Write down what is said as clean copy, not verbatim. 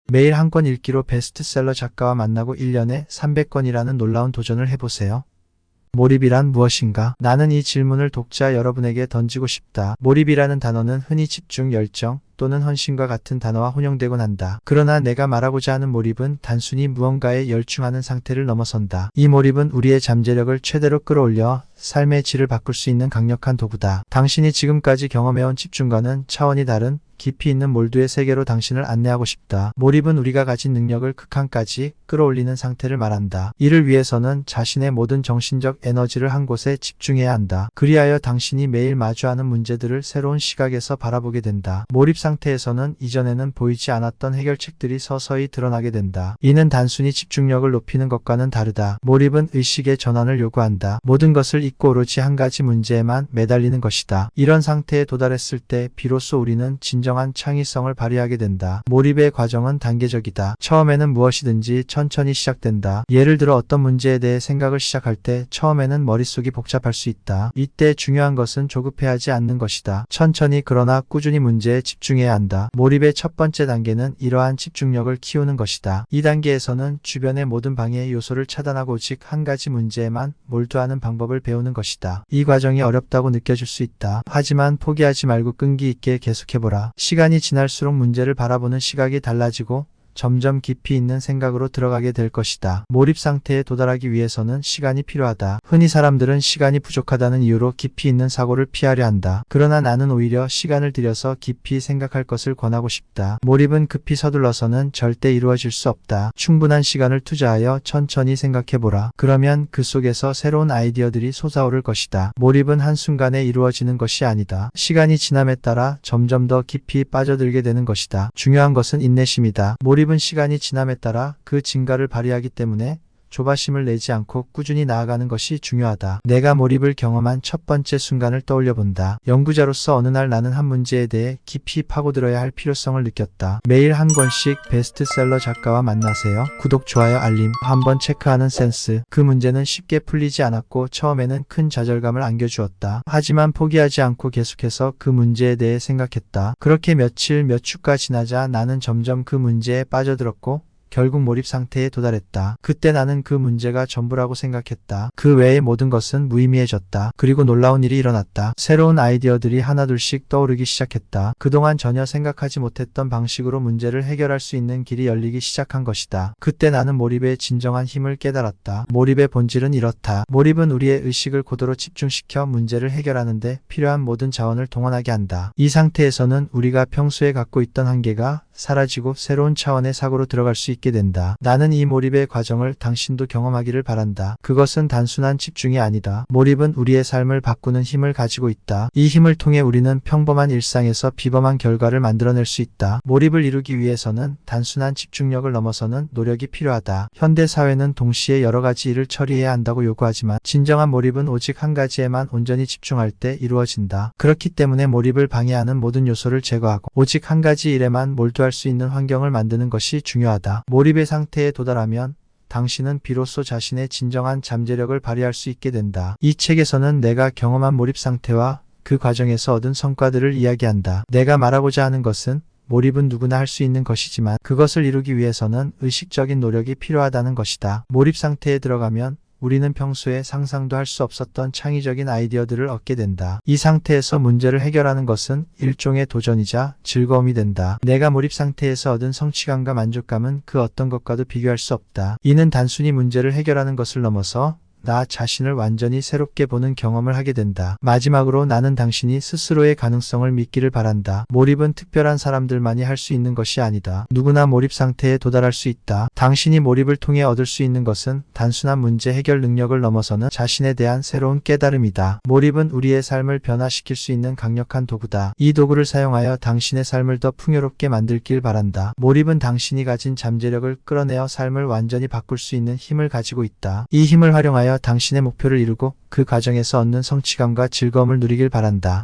매일 한 권 읽기로 베스트셀러 작가와 만나고 1년에 300권이라는 놀라운 도전을 해보세요. 몰입이란 무엇인가? 나는 이 질문을 독자 여러분에게 던지고 싶다. 몰입이라는 단어는 흔히 집중, 열정 또는 헌신과 같은 단어와 혼용되곤 한다. 그러나 내가 말하고자 하는 몰입은 단순히 무언가에 열중하는 상태를 넘어선다. 이 몰입은 우리의 잠재력을 최대로 끌어올려 삶의 질을 바꿀 수 있는 강력한 도구다. 당신이 지금까지 경험해온 집중과는 차원이 다른 깊이 있는 몰두의 세계로 당신을 안내하고 싶다. 몰입은 우리가 가진 능력을 극한까지 끌어올리는 상태를 말한다. 이를 위해서는 자신의 모든 정신적 에너지를 한 곳에 집중해야 한다. 그리하여 당신이 매일 마주하는 문제들을 새로운 시각에서 바라보게 된다. 몰입 상태에서는 이전에는 보이지 않았던 해결책들이 서서히 드러나게 된다. 이는 단순히 집중력을 높이는 것과는 다르다. 몰입은 의식의 전환을 요구한다. 모든 것을 잊고 오로지 한 가지 문제에만 매달리는 것이다. 이런 상태에 도달했을 때 비로소 우리는 진정한 창의성을 발휘하게 된다. 몰입의 과정은 단계적이다. 처음에는 무엇이든지 천천히 시작된다. 예를 들어 어떤 문제에 대해 생각을 시작할 때 처음에는 머릿속이 복잡할 수 있다. 이때 중요한 것은 조급해하지 않는 것이다. 천천히 그러나 꾸준히 문제에 집중해야 한다. 몰입의 첫 번째 단계는 이러한 집중력을 키우는 것이다. 이 단계에서는 주변의 모든 방해의 요소를 차단하고 오직 한 가지 문제에만 몰두하는 방법을 배우는 것이다. 이 과정이 어렵다고 느껴질 수 있다. 하지만 포기하지 말고 끈기 있게 계속해보라. 시간이 지날수록 문제를 바라보는 시각이 달라지고 점점 깊이 있는 생각으로 들어가게 될 것이다. 몰입 상태에 도달하기 위해서는 시간이 필요하다. 흔히 사람들은 시간이 부족하다는 이유로 깊이 있는 사고를 피하려 한다. 그러나 나는 오히려 시간을 들여서 깊이 생각할 것을 권하고 싶다. 몰입은 급히 서둘러서는 절대 이루어질 수 없다. 충분한 시간을 투자하여 천천히 생각해보라. 그러면 그 속에서 새로운 아이디어들이 솟아오를 것이다. 몰입은 한순간에 이루어지는 것이 아니다. 시간이 지남에 따라 점점 더 깊이 빠져들게 되는 것이다. 중요한 것은 인내심이다. 몰입은 시간이 지남에 따라 그 진가를 발휘하기 때문에 조바심을 내지 않고 꾸준히 나아가는 것이 중요하다. 내가 몰입을 경험한 첫 번째 순간을 떠올려 본다. 연구자로서 어느 날 나는 한 문제에 대해 깊이 파고들어야 할 필요성을 느꼈다. 매일 한 권씩 베스트셀러 작가와 만나세요. 구독, 좋아요, 알림 한번 체크하는 센스. 그 문제는 쉽게 풀리지 않았고 처음에는 큰 좌절감을 안겨주었다. 하지만 포기하지 않고 계속해서 그 문제에 대해 생각했다. 그렇게 며칠, 몇 주가 지나자 나는 점점 그 문제에 빠져들었고 결국 몰입 상태에 도달했다. 그때 나는 그 문제가 전부라고 생각했다. 그 외의 모든 것은 무의미해졌다. 그리고 놀라운 일이 일어났다. 새로운 아이디어들이 하나둘씩 떠오르기 시작했다. 그동안 전혀 생각하지 못했던 방식으로 문제를 해결할 수 있는 길이 열리기 시작한 것이다. 그때 나는 몰입의 진정한 힘을 깨달았다. 몰입의 본질은 이렇다. 몰입은 우리의 의식을 고도로 집중시켜 문제를 해결하는 데 필요한 모든 자원을 동원하게 한다. 이 상태에서는 우리가 평소에 갖고 있던 한계가 사라지고 새로운 차원의 사고로 들어갈 수 있게 된다. 나는 이 몰입의 과정을 당신도 경험하기를 바란다. 그것은 단순한 집중이 아니다. 몰입은 우리의 삶을 바꾸는 힘을 가지고 있다. 이 힘을 통해 우리는 평범한 일상에서 비범한 결과를 만들어낼 수 있다. 몰입을 이루기 위해서는 단순한 집중력을 넘어서는 노력이 필요하다. 현대 사회는 동시에 여러 가지 일을 처리해야 한다고 요구하지만 진정한 몰입은 오직 한 가지에만 온전히 집중할 때 이루어진다. 그렇기 때문에 몰입을 방해하는 모든 요소를 제거하고 오직 한 가지 일에만 몰두할 수 있는 환경을 만드는 것이 중요하다. 몰입의 상태에 도달하면 당신은 비로소 자신의 진정한 잠재력을 발휘할 수 있게 된다. 이 책에서는 내가 경험한 몰입 상태와 그 과정에서 얻은 성과들을 이야기한다. 내가 말하고자 하는 것은 몰입은 누구나 할 수 있는 것이지만 그것을 이루기 위해서는 의식적인 노력이 필요하다는 것이다. 몰입 상태에 들어가면 우리는 평소에 상상도 할 수 없었던 창의적인 아이디어들을 얻게 된다. 이 상태에서 문제를 해결하는 것은 일종의 도전이자 즐거움이 된다. 내가 몰입 상태에서 얻은 성취감과 만족감은 그 어떤 것과도 비교할 수 없다. 이는 단순히 문제를 해결하는 것을 넘어서 나 자신을 완전히 새롭게 보는 경험을 하게 된다. 마지막으로 나는 당신이 스스로의 가능성을 믿기를 바란다. 몰입은 특별한 사람들만이 할 수 있는 것이 아니다. 누구나 몰입 상태에 도달할 수 있다. 당신이 몰입을 통해 얻을 수 있는 것은 단순한 문제 해결 능력을 넘어서는 자신에 대한 새로운 깨달음이다. 몰입은 우리의 삶을 변화시킬 수 있는 강력한 도구다. 이 도구를 사용하여 당신의 삶을 더 풍요롭게 만들길 바란다. 몰입은 당신이 가진 잠재력을 끌어내어 삶을 완전히 바꿀 수 있는 힘을 가지고 있다. 이 힘을 활용하여 당신의 목표를 이루고 그 과정에서 얻는 성취감과 즐거움을 누리길 바란다.